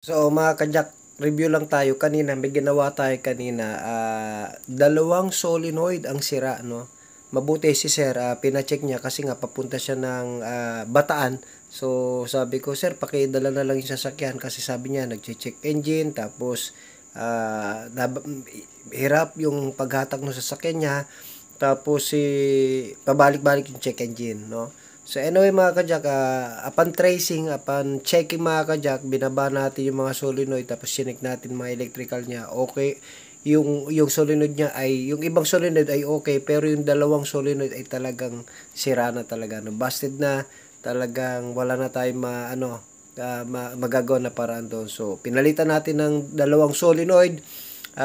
So mga kajak, review lang tayo kanina, may ginawa tayo kanina, dalawang solenoid ang sira, no? Mabuti si sir, pinacheck niya kasi nga papunta siya ng Bataan. So sabi ko, sir, pakidala na lang yung sasakyan kasi sabi niya nagche-check engine, tapos hirap yung paghatak ng sasakyan niya, tapos pabalik-balik yung check engine, no? So anyway mga kajak, upon tracing, upon checking mga kajak, binaba natin yung mga solenoid, tapos sinik natin mga electrical niya. Okay, yung solenoid niya ay, yung ibang solenoid ay okay, pero yung dalawang solenoid ay talagang sira na talaga, no? Busted na, talagang wala na tayong magagawa na paraan doon. So pinalitan natin ng dalawang solenoid,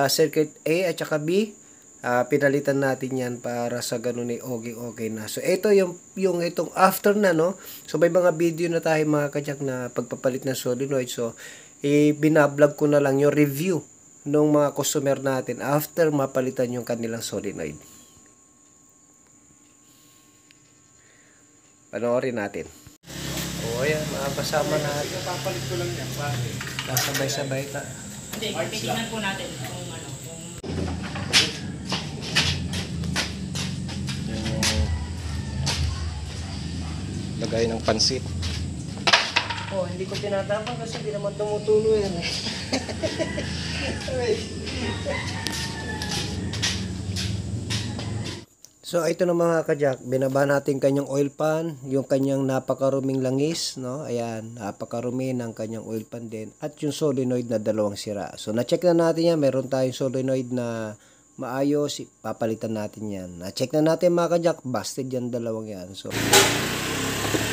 circuit A at saka B. Pinalitan natin yan para sa ganun ay okay na. So ito yung itong after na, no. So may mga video na tayo mga kajak na pagpapalit ng solenoid. So binablog ko na lang yung review ng mga customer natin after mapalitan yung kanilang solenoid. Panoorin natin. O ayan, mga kasama natin. Papalit ko lang yan. Sabay-sabay ta. Hindi, titingnan po natin kung ano. Lagay ng pansit. Oh, hindi ko tinatapang kasi hindi naman tumutulo yan eh. So ito na mga kajak, binaba natin kanyang oil pan, yung kanyang napakaruming langis, no? Ayan, napakarumi ng kanyang oil pan din, at yung solenoid na dalawang sira. So na-check na natin yan, meron tayong solenoid na maayos, papalitan natin yan. Na-check na natin mga kajak, busted yan dalawang yan. So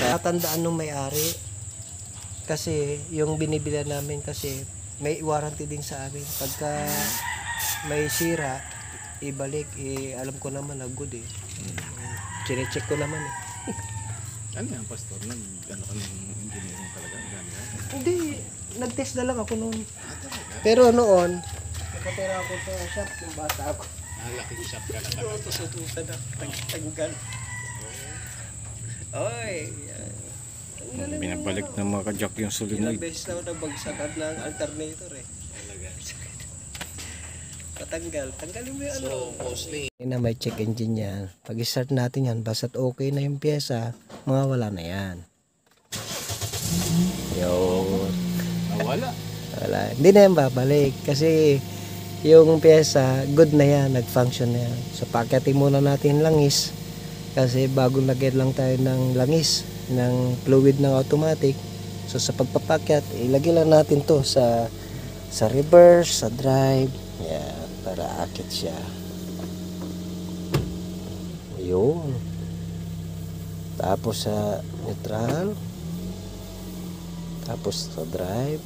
tatandaan nung may-ari kasi yung binibila namin kasi may warranty din sa amin. Pagka may sira, ibalik, alam ko naman na good eh. Chine-check ko naman eh. Ano yan, pastor? Ano ka ng engineering talaga? Hindi, nag-test na lang ako noon. Pero noon, nakatira ako sa shop ng bata ako. Laking shop ka na Pero tusutusan na, tanggal. Oy, binabalik ng mga kajak yung solenoid. ilang beses na ako nagbagsakan ng alternator eh. Patanggal. Tanggalin mo yung ano. So, mostly. Na may check engine yan. Pag start natin yan, basta't okay na yung pyesa, mawawala na yan. Yun. Wala. Wala. Hindi na yan babalik. Kasi yung pyesa, good na yan. Nag-function na yan. So, pakyatin muna natin langis. Kasi bago lagyan lang tayo ng langis, ng fluid ng automatic. So, sa pagpapakyat, ilagay lang natin to sa reverse, sa drive. Yan, para akit siya. Yun. Tapos sa neutral. Tapos sa drive.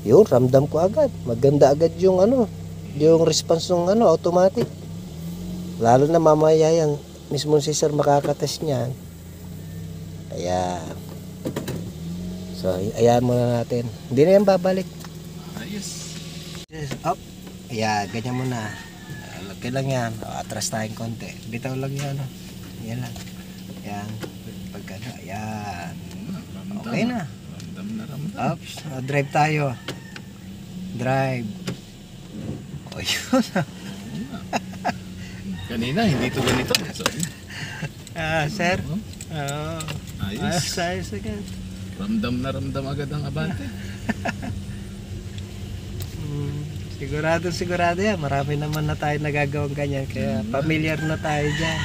Yun, ramdam ko agad. Maganda agad yung yung response ng automatic. Lalo na mamaya yan, mismo si sir makakatest niyan. Ayan. So, ayan muna natin. Hindi na yan babalik. Ayos. Up. Ayan, ganyan muna. Okay lang yan. Atras tayong konti. Bitaw lang yan. Yan lang. Ayan. Pagka ayan. Okay na. Ramdam na ramdam. Up. Drive tayo. Drive. O yun. Kanina, hindi ito ganito. So, Sir. ayos. Ayos agad. Ramdam na ramdam agad ang abante. Sigurado yan. Marami naman na tayo nagagawang ganyan. Kaya familiar na tayo dyan.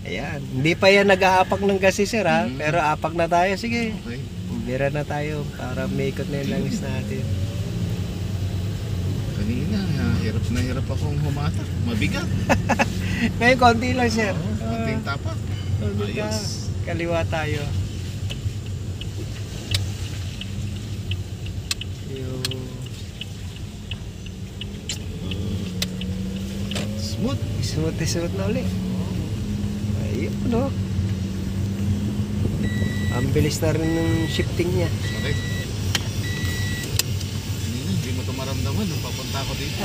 Ayan. Hindi pa yan nag-aapak ng gas sir ha. Pero apak na tayo. Sige. Okay. Bira na tayo para may ikot na yung langis natin. Kanina, hirap akong humatak. Mabigat. Ngayon konti lang sir. Konting tapak. Ayos. Kaliwa tayo. Smooth. Smooth na ulit. Ayun no. Ang bilis na rin ng shifting niya. Correct. Hindi mo ito maramdaman nung papunta ako dito.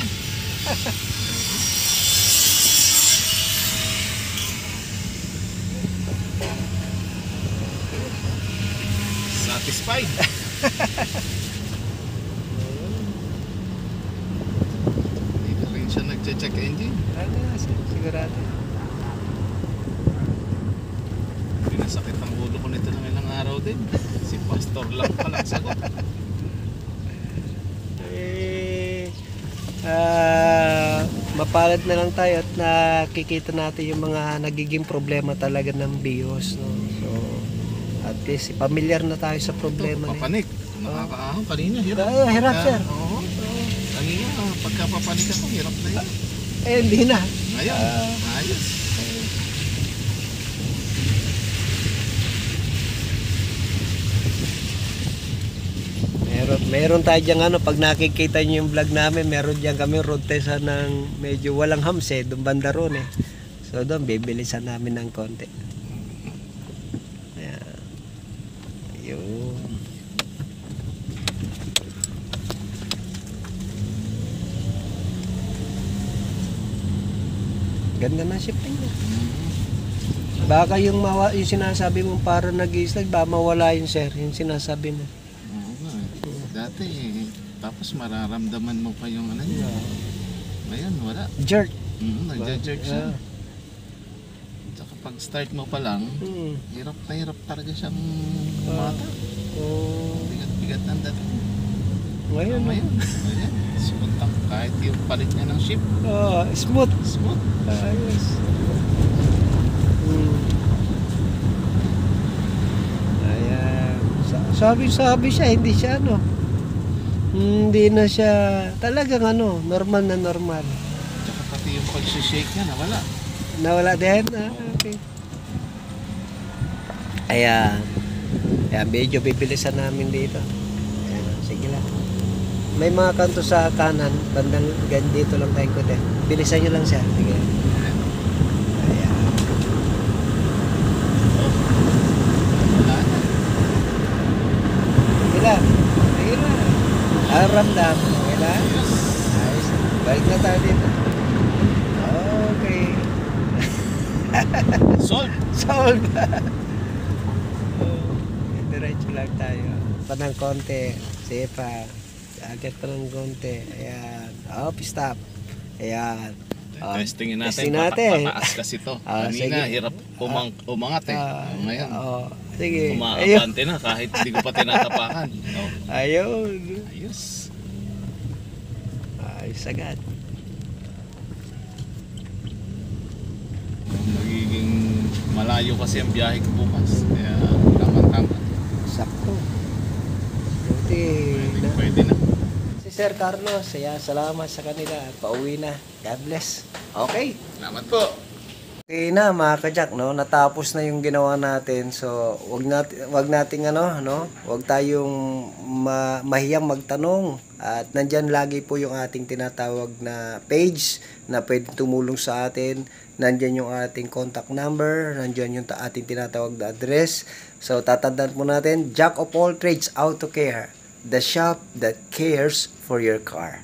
Satisfied. Hindi na rin siya nagche-check engine. Sigurado. Pinasakit ang ulo ko nito ng ilang araw din. Si Pastor lang pala sagot. Mapalad na lang tayo at nakikita natin yung mga nagiging problema talaga ng BIOS, no? So, at least familiar na tayo sa problema Ito, na yun. papanik. Nakakaahon kanina. Hirap. Hirap, sir. Oo. Kanina, pagka papanik ako, hirap na yun. Hindi na. Ngayon, ayos. Meron tayo diyang pag nakikita niyo yung vlog namin, meron diyan kami road test ng medyo walang hams doon banda ron So doon, bibilisan namin ng konti. Ayan. Ayun. Ganda na shifting niya. Baka yung sinasabi mo para nag-i-slide, ba mawala yun, sir, yung sinasabi mo. Oo nga. Dati, tapos mararamdaman mo pa yung ano niya. Ngayon, wala. Jerk. Nagja-jerk siya. Tsaka pag start mo pa lang, hirap na hirap talaga siyang bumata. Bigat-bigat ng dating. Ngayon. Ayan. Sumuntang kahit yung palit niya ng ship. Smooth. Smooth. Ayos. Ayan. Sabi siya, hindi siya hindi na siya talagang normal na normal. Tsaka pati yung pag-shake niya, nawala. Nawala din? Okay. Ayan. Ayan, medyo bibilisan namin dito. Ayan, sige lang. May mga kanto sa kanan, bandang dito lang tayo ko din. Bilisan nyo lang siya. Sige. Ayan. Sige lang. Sige lang. Ramdam. Okay lang? Ayos. Balik na tayo dito. Okay. Solve. Diretso lang tayo. Pa ng konti. Sige pa. Agad pa ng konti. Ayan. Stop. Ayan. Testingin natin. Testing natin. Pataas kasi to. Kanina, sige. hirap umangat Ngayon, sige. umaabante na kahit hindi ko pa tinatapakan. Ayun. Ayos. Ayos agad. Magiging malayo kasi ang biyahe ko bukas. Kaya tama-tama. Sakto. Buti Pwede na. si Sir Carlos, salamat sa kanila. Pauwi na. God bless. Okay. Salamat po. Okay na mga kajak, natapos na yung ginawa natin. So, wag nating wag tayong mahiyang magtanong. At nandyan lagi po yung ating tinatawag na page na pwede tumulong sa atin. Nandyan yung ating contact number, nandyan yung ating tinatawag na address. So, tatandaan po natin, Jack of all trades, Auto Care, the shop that cares for your car.